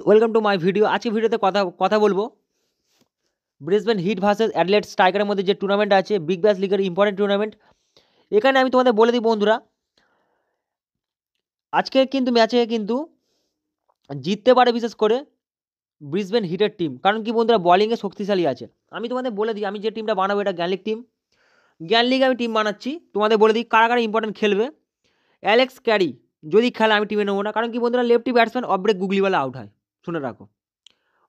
Welcome to my video. আজকে ভিডিওতে কথা বলবো ব্রিসবেন হিট ভার্সেস অ্যাডিলেড স্ট্রাইকারের মধ্যে যে টুর্নামেন্ট আছে, বিগ ব্যাশ লিগের ইম্পর্টেন্ট টুর্নামেন্ট। এখানে আমি তোমাদের বলে দিই বন্ধুরা, আজকে কিন্তু ম্যাচে কিন্তু জিততে পারে বিশেষ করে ব্রিসবেন হিটের টিম। কারণ কি বন্ধুরা, বলিংয়ে শক্তিশালী আছে। আমি তোমাদের বলে দিই, আমি যে টিমটা বানাবো এটা জ্ঞান লিগ টিম। জ্ঞান লিগে আমি টিম বানাচ্ছি। তোমাদের বলে দিই কারা কারা ইম্পর্টেন্ট খেলবে। অ্যালেক্স ক্যারি যদি খেলে আমি টিমে নেবো না, কারণ কি বন্ধুরা, lefty batsman off break googly বলে আউট হয়। শুনে রাখো,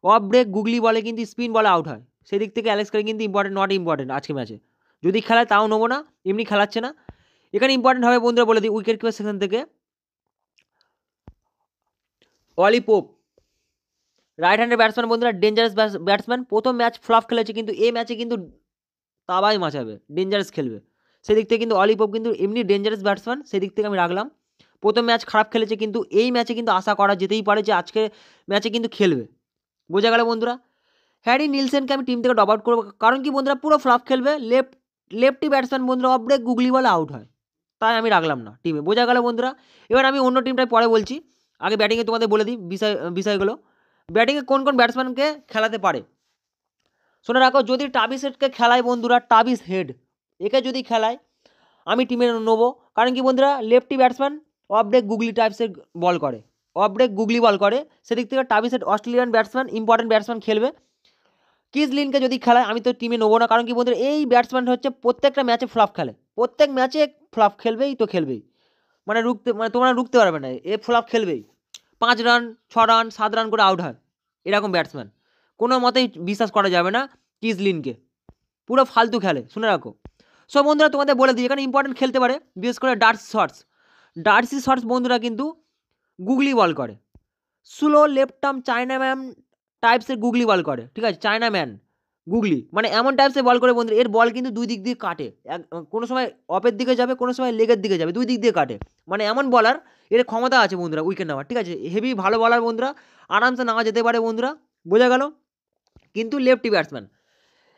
অফ ব্রেক গুগলি বলে কিন্তু স্পিন বলে আউট হয়। সেই দিক থেকে অ্যালেক্স ক্যারি কিন্তু নট ইম্পর্টেন্ট আজকে ম্যাচে। যদি খেলায় তাও নেবো না, এমনি খেলাচ্ছে না। এখানে ইম্পর্টেন্ট হবে বন্ধুরা বলে দিই, উইকেট কিপার সেকশন থেকে অলি পোপ, রাইট হ্যান্ডের ব্যাটসম্যান বন্ধুরা, ডেঞ্জারাস ব্যাটসম্যান। প্রথম ম্যাচ ফ্লপ খেলেছে, কিন্তু এই ম্যাচে কিন্তু তাবাই মাচাবে, ডেঞ্জারাস খেলবে। সেদিক থেকে কিন্তু অলি পোপ কিন্তু এমনি ডেঞ্জারাস ব্যাটসম্যান, সেদিক থেকে আমি রাখলাম। প্রথম ম্যাচ খারাপ খেলেছে, কিন্তু এই ম্যাচে কিন্তু আশা করা যেতেই পারে যে আজকে ম্যাচে কিন্তু খেলবে। বোঝা গেল বন্ধুরা। হ্যারি নিলসেনকে আমি টিম থেকে ড্রপ আউট করবো, কারণ কি বন্ধুরা পুরো ফ্লপ খেলবে। লেফটি ব্যাটসম্যান বন্ধুরা অফ ব্রেক গুগলি বলে আউট হয়, তাই আমি রাখলাম না টিমে। বোঝা গেল বন্ধুরা। এবার আমি অন্য টিমটাই পরে বলছি, আগে ব্যাটিংয়ে তোমাদের বলে দিই বিষয়গুলো। ব্যাটিংয়ে কোন কোন ব্যাটসম্যানকে খেলাতে পারে শুনে রাখো। যদি টাবিস হেডকে খেলায় বন্ধুরা, টাবিস হেড একে যদি খেলায় আমি টিমে নেবো। কারণ কি বন্ধুরা, lefty batsman off break googly টাইপসের বল করে, অফ ব্রেক গুগলি বল করে। সেদিক থেকে Travis Head Australian batsman, important batsman খেলবে। কিস লিনকে যদি খেলায় আমি তো টিমে নেবো না, কারণ কি বন্ধুরা, এই ব্যাটসম্যান হচ্ছে প্রত্যেকটা ম্যাচে ফ্লপ খেলে, প্রত্যেক ম্যাচে ফ্লপ খেলবেই তো খেলবেই। তোমরা রুখতে পারবে না, এ ফ্লপ খেলবেই। 5 রান 6 রান 7 রান করে আউট হয় এরকম ব্যাটসম্যান, কোনো মতেই বিশ্বাস করা যাবে না কিস লিনকে, পুরো ফালতু খেলে, শুনে রাখো। সো বন্ধুরা তোমাদের বলে দিই, এখানে ইম্পর্টেন্ট খেলতে পারে বিশেষ করে ডার্সি শর্টস বন্ধুরা কিন্তু গুগলি বল করে। Slow left arm chinaman টাইপসের গুগলি বল করে, ঠিক আছে, চায়না ম্যান গুগলি মানে এমন টাইপসের বল করে বন্ধুরা। এর বল কিন্তু দুই দিক দিয়ে কাটে, কোনো সময় অফের দিকে যাবে, কোনো সময় লেগের দিকে যাবে, দুই দিক দিয়ে কাটে। মানে এমন বলার, এর ক্ষমতা আছে বন্ধুরা উইকেট নেওয়ার, ঠিক আছে, হেভি ভালো বলার বন্ধুরা, আরামসে নেওয়া যেতে পারে বন্ধুরা। বোঝা গেল। কিন্তু লেফটি ব্যাটসম্যান,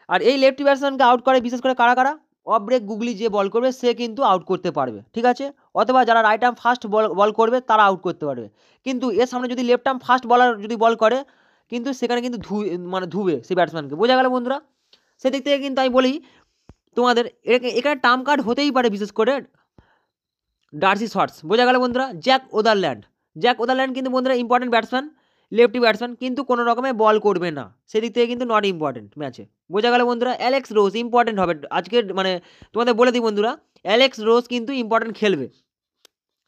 আর এই লেফটি ব্যাটসম্যানকে আউট করে বিশেষ করে কারা কারা, অফ ব্রেক গুগলি যে বল করবে সে কিন্তু আউট করতে পারবে, ঠিক আছে। অথবা যারা রাইট আর্ম ফাস্ট বল করবে তারা আউট করতে পারবে। কিন্তু এর সামনে যদি লেফট আর্ম ফাস্ট বলার যদি বল করে, কিন্তু সেখানে কিন্তু ধুবে সেই ব্যাটসম্যানকে। বোঝা গেল বন্ধুরা। সেদিক থেকে কিন্তু আমি বলি তোমাদের, এখানে টার্ম কার্ড হতেই পারে বিশেষ করে ডার্সি শর্টস। বোঝা গেল বন্ধুরা। জ্যাক ওদারল্যান্ড কিন্তু বন্ধুরা ইম্পর্টেন্ট ব্যাটসম্যান, লেফটি ব্যাটসম্যান, কিন্তু কোনো রকমে বল করবে না, সেদিক থেকে কিন্তু নট ইম্পর্টেন্ট ম্যাচে। বোঝা গেল বন্ধুরা। অ্যালেক্স রোজ ইম্পর্টেন্ট হবে আজকের, মানে তোমাদের বলে দিই বন্ধুরা, অ্যালেক্স রোজ কিন্তু ইম্পর্টেন্ট খেলবে।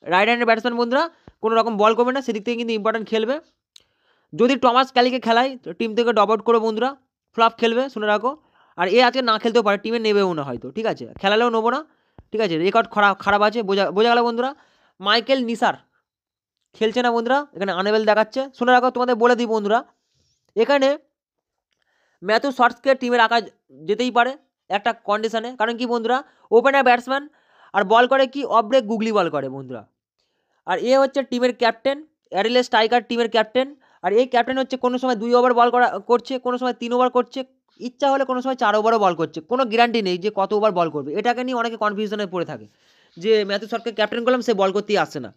রাইট হ্যান্ডের ব্যাটসম্যান বন্ধুরা, কোনো রকম বল করবে না, সেদিক থেকে কিন্তু ইম্পর্টেন্ট খেলবে। যদি টমাস ক্যালিকে খেলায় টিম থেকে ড্রপ আউট করো বন্ধুরা, ফ্লপ খেলবে, শুনে রাখো। আর এ আজকে না খেলতেও পারে, টিমে নেবেও না হয়তো, ঠিক আছে, খেলালেও নেবো না, ঠিক আছে, রেকর্ড খারাপ আছে। বোঝা গেল বন্ধুরা। মাইকেল নিসার খেলছে না বন্ধুরা, এখানে আনএবেল দেখাচ্ছে, শুনে রাখো। তোমাদের বলে দিই বন্ধুরা, এখানে ম্যাথু শর্টসকে টিমে রাখা যেতেই পারে একটা কন্ডিশনে। কারণ কি বন্ধুরা, ওপেনার ব্যাটসম্যান আর বল করে কি অফ ব্রেক গুগলি বল করে বন্ধুরা। আর এ হচ্ছে টিমের ক্যাপ্টেন, অ্যাডিলেড স্ট্রাইকার টিমের ক্যাপ্টেন। আর এই ক্যাপ্টেন হচ্ছে কোনো সময় 2 ওভার বল করছে, কোনো সময় 3 ওভার করছে, ইচ্ছা হলে কোনো সময় 4 ওভারও বল করছে, কোনো গ্যারান্টি নেই যে কত ওভার বল করবে। এটাকে নিয়ে অনেকে কনফিউশনে পড়ে থাকে যে ম্যাথু শর্টসকে ক্যাপ্টেন করলাম, সে বল করতেই আসছে না।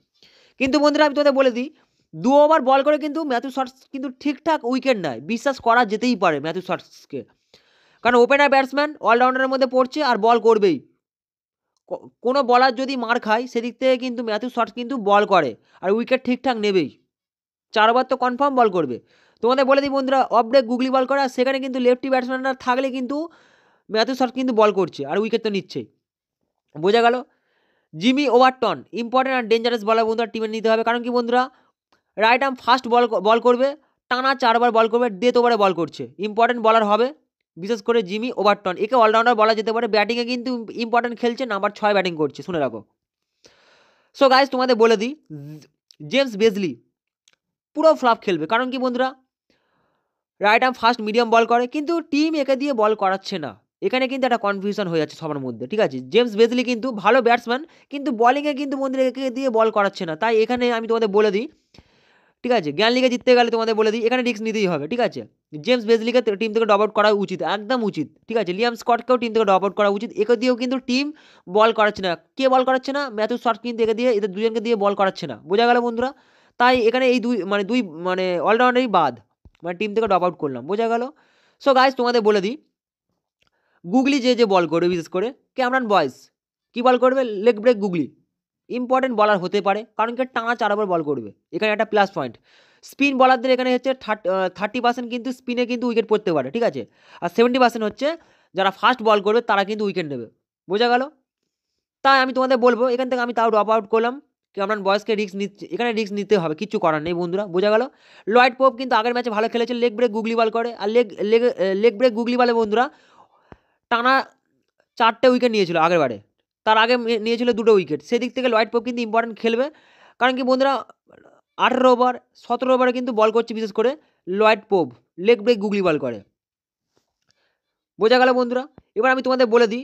কিন্তু বন্ধুরা আমি তোদের বলে দিই, 2 ওভার বল করে কিন্তু ম্যাথু শর্টস কিন্তু ঠিকঠাক উইকেট নেয়, বিশ্বাস করা যেতেই পারে ম্যাথু শর্টসকে। কারণ ওপেনার ব্যাটসম্যান অলরাউন্ডারের মধ্যে পড়ছে আর বল করবেই। কোনো বলার যদি মার খায় সেদিক থেকে কিন্তু ম্যাথু শর্টস কিন্তু বল করে আর উইকেট ঠিকঠাক নেবেই, 4 ওভার তো কনফার্ম বল করবে। তোমাদের বলে দিই বন্ধুরা, অফ ব্রেক গুগলি বল করে, আর সেখানে কিন্তু লেফটি ব্যাটসম্যানরা থাকলে কিন্তু ম্যাথু শর্টস কিন্তু বল করছে আর উইকেট তো নিচ্ছেই। বোঝা গেল। জিমি ওভারটন ইম্পর্টেন্ট আর ডেঞ্জারাস বলার বন্ধুরা টিমে নিতে হবে। কারণ কি বন্ধুরা, রাইট আর্ম ফাস্ট বল করবে, টানা 4 ওভার বল করবে, ডেথ ওভারে বল করছে, ইম্পর্টেন্ট বলার হবে বিশেষ করে জিমি ওভারটন। একে অলরাউন্ডার বলা যেতে পারে, ব্যাটিংয়ে কিন্তু ইম্পর্টেন্ট খেলছে, নাম্বার 6 ব্যাটিং করছে, শুনে রাখো। সো গাইস তোমাদের বলে দিই, জেমস বেজলি পুরো ফ্লপ খেলবে। কারণ কি বন্ধুরা, রাইট আর্ম ফাস্ট মিডিয়াম বল করে, কিন্তু টিম একে দিয়ে বল করাচ্ছে না। এখানে কিন্তু একটা কনফিউশন হয়ে যাচ্ছে সবার মধ্যে, ঠিক আছে। জেমস বেজলি কিন্তু ভালো ব্যাটসম্যান, কিন্তু বলিংয়ে কিন্তু বন্ধুরা একে দিয়ে বল করাচ্ছে না। তাই এখানে আমি তোমাদের বলে দিই, ঠিক আছে, জ্ঞান লিগে জিততে গেলে তোমাদের বলে দিই এখানে রিস্ক নিতেই হবে, ঠিক আছে। জেমস বেজলিকে টিম থেকে ড্রপ আউট করা উচিত, একদম উচিত, ঠিক আছে। লিয়াম স্কটকেও টিম থেকে ড্রপ আউট করা উচিত। একে দিয়েও কিন্তু টিম বল করাচ্ছে না। কে বল করাচ্ছে না? ম্যাথু শর্টস কিন্তু একে দিয়ে, এদের দুজনকে দিয়ে বল করাচ্ছে না। বোঝা গেল বন্ধুরা। তাই এখানে এই দুই অলরাউন্ডারই বাদ, টিম থেকে ড্রপ আউট করলাম, বোঝা গেল। সো গাইজ তোমাদের বলে দিই, গুগলি যে বল করবে, বিশেষ করে ক্যামরন বয়েস কি বল করবে, লেগ ব্রেক গুগলি, ইম্পর্টেন্ট বলার হতে পারে, কারণ কি টানা 4 ওভার বল করবে, এখানে একটা প্লাস পয়েন্ট। স্পিন বলারদের এখানে হচ্ছে 30% কিন্তু স্পিনে কিন্তু উইকেট পড়তে পারে, ঠিক আছে, আর 70% হচ্ছে যারা ফাস্ট বল করবে তারা কিন্তু উইকেট নেবে, বোঝা গেল। তাই আমি তোমাদের বলবো এখান থেকে আমি তাও ড্রপ আউট করলাম, ক্যামরন বয়েসকে রিস্ক নিচ্ছে, এখানে রিস্ক নিতে হবে, কিছু করার নেই বন্ধুরা, বোঝা গেল। লয়েড পোপ কিন্তু আগের ম্যাচে ভালো খেলেছে, লেগ ব্রেক গুগলি বল করে, আর লেগ ব্রেক গুগলি বলে বন্ধুরা টানা 4টে উইকেট নিয়েছিল আগের বারে, তার আগে নিয়েছিল 2টো উইকেট, সেদিক থেকে লয়েড পোপ কিন্তু ইম্পর্টেন্ট খেলবে, কারণ কি বন্ধুরা 18 ওভার 17 ওভারে কিন্তু বল করছে, বিশেষ করে Lloyd Pope leg break googly ball করে, বোঝা গেল বন্ধুরা। এবার আমি তোমাদের বলে দিই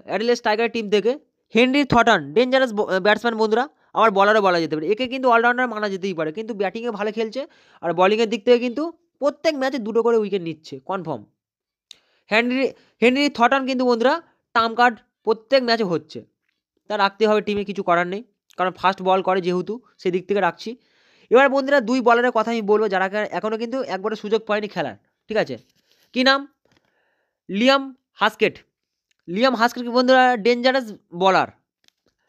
অ্যাডিলেড টাইগার টিম থেকে হেনরি থর্টন, ডেঞ্জারাস ব্যাটসম্যান বন্ধুরা, আমার বলারও বলা যেতে পারে, একে কিন্তু অলরাউন্ডার মানা যেতেই পারে, কিন্তু ব্যাটিংয়ে ভালো খেলছে, আর বলিংয়ের দিক থেকে কিন্তু প্রত্যেক ম্যাচে 2টো করে উইকেট নিচ্ছে কনফার্ম। হেনরি থর্টন কিন্তু বন্ধুরা টার্ম কার্ড প্রত্যেক ম্যাচে হচ্ছে, তা রাখতে হবে টিমে, কিছু করার নেই, কারণ ফাস্ট বল করে যেহেতু, সেদিক থেকে রাখছি। এবার বন্ধুরা 2 বলারের কথা আমি বলবো যারা এখনও কিন্তু একবারে সুযোগ পায়নি খেলার, ঠিক আছে, কি নাম, লিয়াম হাস্কেট বন্ধুরা ডেঞ্জারাস বলার,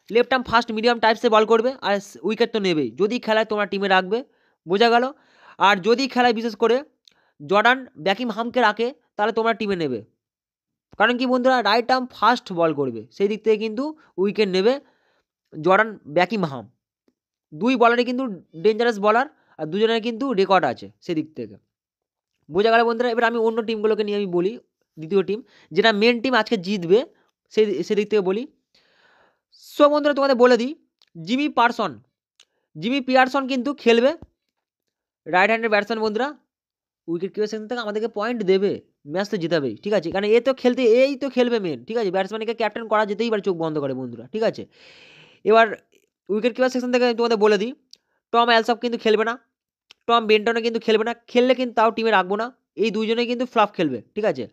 লেফট আর্ম ফাস্ট মিডিয়াম টাইপসে বল করবে, আর উইকেট তো নেবেই, যদি খেলায় তোমরা টিমে রাখবে, বোঝা গেল। আর যদি খেলায় বিশেষ করে জর্ডান বেকিংহামকে রাখে, তাহলে তোমরা টিমে নেবে, কারণ কি বন্ধুরা রাইট আর্ম ফাস্ট বল করবে, সেই দিক থেকে কিন্তু উইকেট নেবে জর্ডান বেকিংহাম। 2 বলারই কিন্তু ডেঞ্জারাস বলার, আর দুজনের কিন্তু রেকর্ড আছে সেদিক থেকে, বোঝা গেল বন্ধুরা। এবার আমি অন্য টিমগুলোকে নিয়ে আমি বলি, দ্বিতীয় টিম যেটা মেন টিম আজকে জিতবে, সেদিক থেকে বলি। সো বন্ধুরা তোমাদের বলে দিই, জিমি পিয়ারসন কিন্তু খেলবে, রাইট হ্যান্ডের ব্যাটসম্যান বন্ধুরা, উইকেট কিপার সেকশন থেকে আমাদেরকে পয়েন্ট দেবে, ম্যাচ তো জিতাবেই, ঠিক আছে, কারণ এই তো খেলবে মেন, ঠিক আছে, ব্যাটসম্যানকে ক্যাপ্টেন করা যেতেই পারে চোখ বন্ধ করে বন্ধুরা, ঠিক আছে। এবার উইকেট কিপার সেকশন থেকে তোমাদের বলে দিই, টম অ্যালসপ কিন্তু খেলবে না, টম বেন্টনও কিন্তু খেলবে না, খেললে কিন্তু তাও টিমে রাখবো না, এই দুইজনেই কিন্তু ফ্লপ খেলবে, ঠিক আছে।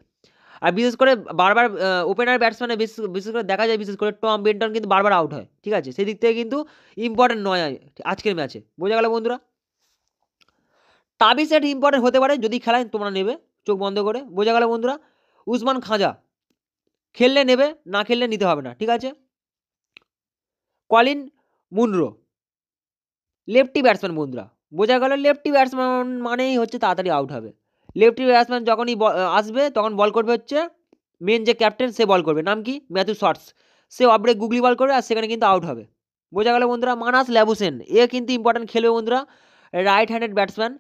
আর বিশেষ করে বারবার ওপেনার ব্যাটসম্যানে বিশেষ করে দেখা যায়, বিশেষ করে টম বেন্টন কিন্তু বারবার আউট হয়, ঠিক আছে, সেই দিক থেকে কিন্তু ইম্পর্টেন্ট নয় আজকের ম্যাচে, বোঝা গেল বন্ধুরা। তাবিজ সেট ইম্পর্টেন্ট হতে পারে যদি খেলায় তোমরা নেবে চোখ বন্ধ করে, বোঝা গেল বন্ধুরা। উসমান খাজা খেললে নেবে, না খেললে নিতে হবে না, ঠিক আছে। কলিন মুনরো লেফটি ব্যাটসম্যান বন্ধুরা, বোঝা গেল, লেফটি ব্যাটসম্যান মানেই হচ্ছে তাড়াতাড়ি আউট হবে, লেফটি ব্যাটসম্যান যখনই আসবে তখন বল করবে হচ্ছে মেন যে ক্যাপ্টেন, সে বল করবে, নাম কি Matthew shorts, say of break googly বল করবে, আর সেখানে কিন্তু আউট হবে, বোঝা গেল বন্ধুরা। মানাস ল্যাবুসেন এ কিন্তু ইম্পর্টেন্ট খেলবে বন্ধুরা, রাইট হ্যান্ডেড ব্যাটসম্যান,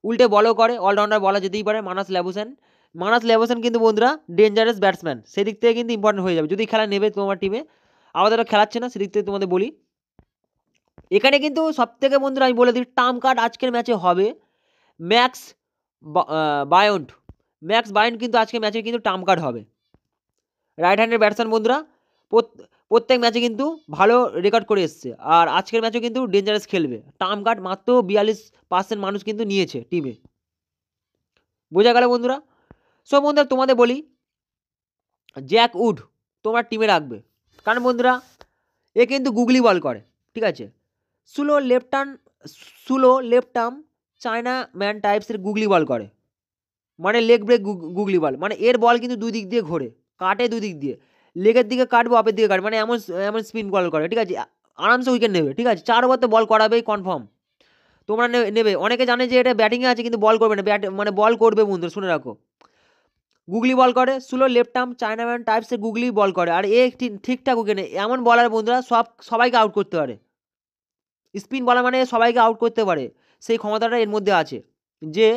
উল্টে বলও করে, অলরাউন্ডার বলা যেতেই পারে মানাস ল্যাবুসেন কিন্তু বন্ধুরা ডেঞ্জারাস ব্যাটসম্যান, সেদিক থেকে কিন্তু ইম্পর্টেন্ট হয়ে যাবে যদি খেলা নেবে তোমার টিমে, আমাদের খেলাচ্ছে না, সেদিক থেকে তোমাদের বলি। এখানে কিন্তু সব থেকে বন্ধুরা আমি বলে দিই, টার্ম কার্ড আজকের ম্যাচে হবে ম্যাক্স বায়ন্ট কিন্তু আজকের ম্যাচে কিন্তু টার্ম কার্ড হবে, রাইট হ্যান্ডের ব্যাটসম্যান বন্ধুরা, প্রত্যেক ম্যাচে কিন্তু ভালো রেকর্ড করে এসছে, আর আজকের ম্যাচেও কিন্তু ডেঞ্জারাস খেলবে, টার্ম কার্ড মাত্র 42% মানুষ কিন্তু নিয়েছে টিমে, বোঝা গেল বন্ধুরা। সো বন্ধুরা তোমাদের বলি, জ্যাক উড তোমার টিমে রাখবে, কারণ বন্ধুরা এ কিন্তু গুগলি বল করে, ঠিক আছে, slow left arm chinaman টাইপসের গুগলি বল করে, মানে লেগ ব্রেক গুগলি বল, মানে এর বল কিন্তু 2 দিক দিয়ে ঘোরে, কাটে 2 দিক দিয়ে, লেগের দিকে কাটবে, অপের দিকে কাটবে, মানে এমন স্পিন বল করে, ঠিক আছে, আরামসে উইকেট নেবে, ঠিক আছে, 4 ওভার তো বল করাবেই কনফার্ম, তোমরা নেবে। অনেকে জানে যে এটা ব্যাটিংয়ে আছে কিন্তু বল করবে না, মানে বল করবে বন্ধু, শুনে রাখো, গুগলি বল করে, slow left arm chinaman টাইপসের গুগলি বল করে, আর এ ঠিকঠাক উইকেট নেই, এমন বলার বন্ধুরা সবাইকে আউট করতে পারে, স্পিন বলার মানে সবাইকে আউট করতে পারে, সেই ক্ষমতাটা এর মধ্যে আছে, যে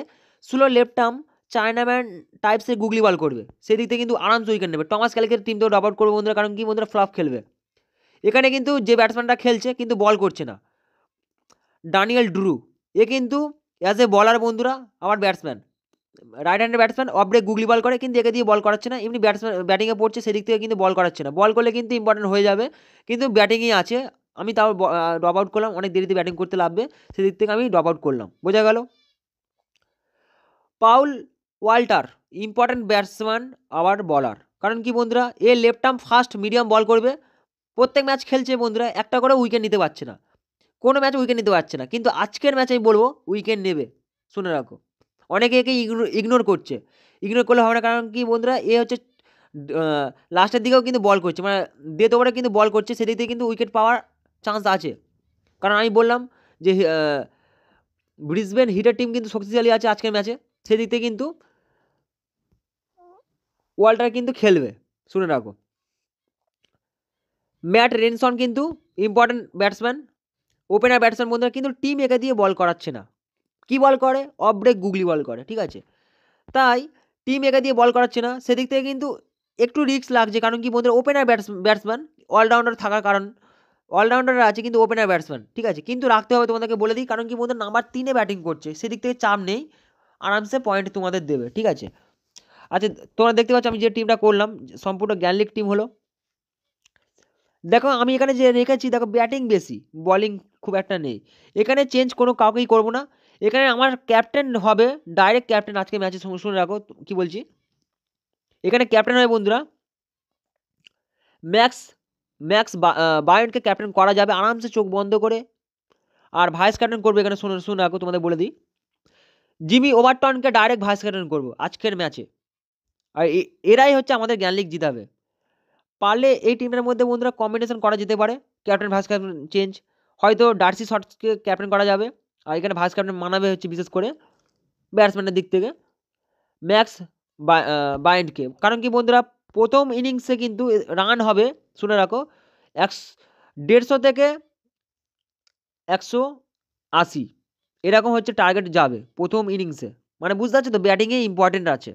slow left arm Chinaman টাইপসের googly বল করবে, সেদিক থেকে কিন্তু আরামসে উইকেট নেবে, টমাস ক্যালিকের টিম তো ড্রপ আউট করবে বন্ধুরা, কারণ কি বন্ধুরা ফ্লপ খেলবে, এখানে কিন্তু যে ব্যাটসম্যানটা খেলছে কিন্তু বল করছে না, ড্যানিয়েল ড্রু, এ কিন্তু অ্যাজ এ বলার বন্ধুরা আবার ব্যাটসম্যান, রাইট হ্যান্ডের batsman, off break googly ball করে, কিন্তু একে দিয়ে বল করাচ্ছে না, এমনি ব্যাটিংয়ে পড়ছে, সেদিক থেকে কিন্তু বল করাচ্ছে না, বল করলে কিন্তু ইম্পর্টেন্ট হয়ে যাবে, কিন্তু ব্যাটিংই আছে, আমি তাও ড্রপ আউট করলাম, অনেক দেরিতে ব্যাটিং করতে লাগবে, সেদিক থেকে আমি ড্রপ আউট করলাম, বোঝা গেল। পাউল ওয়াল্টার ইম্পর্টেন্ট ব্যাটসম্যান আবার বলার, কারণ কি বন্ধুরা এ লেফট আর্ম ফাস্ট মিডিয়াম বল করবে, প্রত্যেক ম্যাচ খেলছে বন্ধুরা, একটা করে উইকেট নিতে পারছে না, কোনো ম্যাচ উইকেট নিতে পারছে না, কিন্তু আজকের ম্যাচে আমি বলবো উইকেট নেবে, শুনে রাখো। অনেকে একে ইগনোর করছে, ইগনোর করলে হবে না, কারণ কি বন্ধুরা, এ হচ্ছে লাস্টের দিকেও কিন্তু বল করছে, মানে ডেথ ওভারে কিন্তু বল করছে, সেদিক থেকে কিন্তু উইকেট পাওয়ার চান্স আছে। কারণ আমি বললাম যে ব্রিসবেন হিটের টিম কিন্তু শক্তিশালী আছে আজকের ম্যাচে, সেদিক থেকে কিন্তু ওয়াল্টার কিন্তু খেলবে, শুনে রাখো। ম্যাট রেনসন কিন্তু ইম্পর্টেন্ট ব্যাটসম্যান, ওপেনার ব্যাটসম্যান বন্ধুরা, কিন্তু টিম একে দিয়ে বল করাচ্ছে না। কি বল করে? অফ ব্রেক গুগলি বল করে, ঠিক আছে? তাই টিম একে দিয়ে বল করাচ্ছে না, সেদিক থেকে কিন্তু একটু রিস্ক লাগছে। কারণ কি বন্ধুরা, ওপেনার ব্যাটসম্যান অলরাউন্ডার থাকার কারণ, অলরাউন্ডার আছে কিন্তু ওপেনার ব্যাটসম্যান, ঠিক আছে? কিন্তু রাখতে হবে, তোমাদেরকে বলে দিই, কারণ কি বন্ধুরা নাম্বার 3-এ ব্যাটিং করছে, সেদিক থেকে চাপ নেই, আরামসে পয়েন্ট তোমাদের দেবে, ঠিক আছে? আচ্ছা, তোমরা দেখতে পাচ্ছ আমি যে টিমটা করলাম সম্পূর্ণ জ্ঞানলিক টিম হলো। দেখো আমি এখানে যে রেখেছি, দেখো ব্যাটিং বেশি, বলিং খুব একটা নেই। এখানে চেঞ্জ কোনো কাউকেই করবো না। এখানে আমার ক্যাপ্টেন হবে ডাইরেক্ট ক্যাপ্টেন আজকে ম্যাচে, শুনে রাখো কি বলছি। এখানে ক্যাপ্টেন হবে বন্ধুরা ম্যাক্স ম্যাক্স বায়নকে ক্যাপ্টেন করা যাবে আরামসে চোখ বন্ধ করে। আর ভাইস ক্যাপ্টেন করবে এখানে, শুনে রাখো তোমাদের বলে দিই, জিমি ওভারটনকে ডাইরেক্ট ভাইস ক্যাপ্টেন করবো আজকের ম্যাচে। আর এরাই হচ্ছে আমাদের জ্ঞান লিগ জিতাবে। পারলে এই টিমটার মধ্যে বন্ধুরা কম্বিনেশন করা যেতে পারে, ক্যাপ্টেন ভাইস ক্যাপ্টেন চেঞ্জ, হয়তো ডার্সি শর্টসকে ক্যাপ্টেন করা যাবে। আর এখানে ভাইস ক্যাপ্টেন মানাবে হচ্ছে বিশেষ করে ব্যাটসম্যানের দিক থেকে ম্যাক্স বায়েন্টকে। কারণ কি বন্ধুরা, প্রথম ইনিংসে কিন্তু রান হবে, শুনে রাখো 150 থেকে 180, এরকম হচ্ছে টার্গেট যাবে প্রথম ইনিংসে। মানে বুঝতে পারছো তো, ব্যাটিংয়ে ইম্পর্টেন্ট আছে।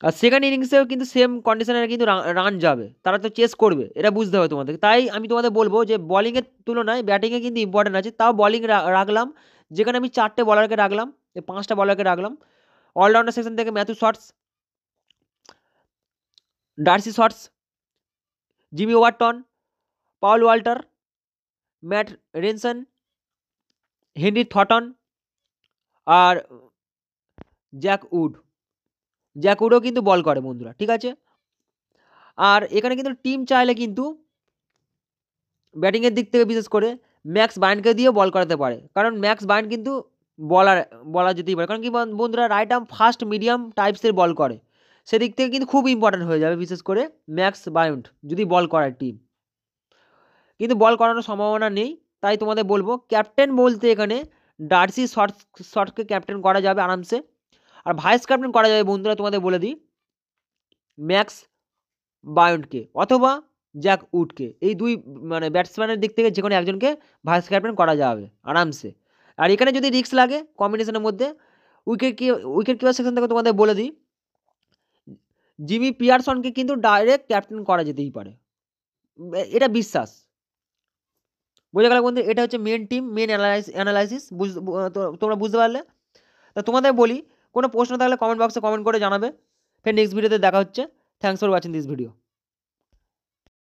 আর সেকেন্ড ইনিংসেও কিন্তু সেম কন্ডিশনে কিন্তু রান যাবে, তারা তো চেস করবে, এটা বুঝতে হবে তোমাদের। তাই আমি তোমাদের বলবো যে বলিংয়ের তুলনায় ব্যাটিংয়ে কিন্তু ইম্পর্টেন্ট আছে। তাও বলিং রাখলাম, যেখানে আমি 4টে বলারকে রাখলাম, এই 5টা বলারকে রাখলাম। অলরাউন্ডার সেকশন থেকে Matthew Shorts, D'Arcy Shorts, Jimmy Overton, Paul Walter, Matt Renshaw, Henry থটন, আর জ্যাক উডও কিন্তু বল করে বন্ধুরা, ঠিক আছে? আর এখানে কিন্তু টিম চাইলে কিন্তু ব্যাটিংয়ের দিক থেকে বিশেষ করে ম্যাক্স বায়নকে দিয়েও বল করাতে পারে, কারণ ম্যাক্স বায়ন কিন্তু বলা যেতেই পারে। কারণ কি বন্ধুরা, right arm fast medium টাইপসের ball করে, সেদিক থেকে কিন্তু খুব ইম্পর্টেন্ট হয়ে যাবে, বিশেষ করে ম্যাক্স বায়ন্ট যদি বল করায় টিম। কিন্তু বল করানোর সম্ভাবনা নেই, তাই তোমাদের বলবো ক্যাপ্টেন বলতে এখানে ডার্সি শর্টকে ক্যাপ্টেন করা যাবে আরামসে। আর ভাইস ক্যাপ্টেন করা যাবে বন্ধুরা, তোমাদের বলে দিই, ম্যাক্স বায়ন্টকে অথবা জ্যাক উডকে। এই দুই মানে ব্যাটসম্যানের দিক থেকে যে কোনো একজনকে ভাইস ক্যাপ্টেন করা যাবে আরামসে। আর এখানে যদি রিস্ক লাগে কম্বিনেশনের মধ্যে, উইকেট কিপার সেকশন থেকে তোমাদের বলে দিই, জিমি পিয়ারসনকে কিন্তু ডাইরেক্ট ক্যাপ্টেন করা যেতেই পারে, এটা বিশ্বাস। বোঝা গেল বন্ধু, এটা হচ্ছে মেন টিম, মেন অ্যানালাইসিস। তোমরা বুঝতে পারলে? তা তোমাদের বলি, কোনো প্রশ্ন থাকলে কমেন্ট বক্সে কমেন্ট করে জানাবে। ফের নেক্সট ভিডিওতে দেখা হচ্ছে। Thanks for watching this video.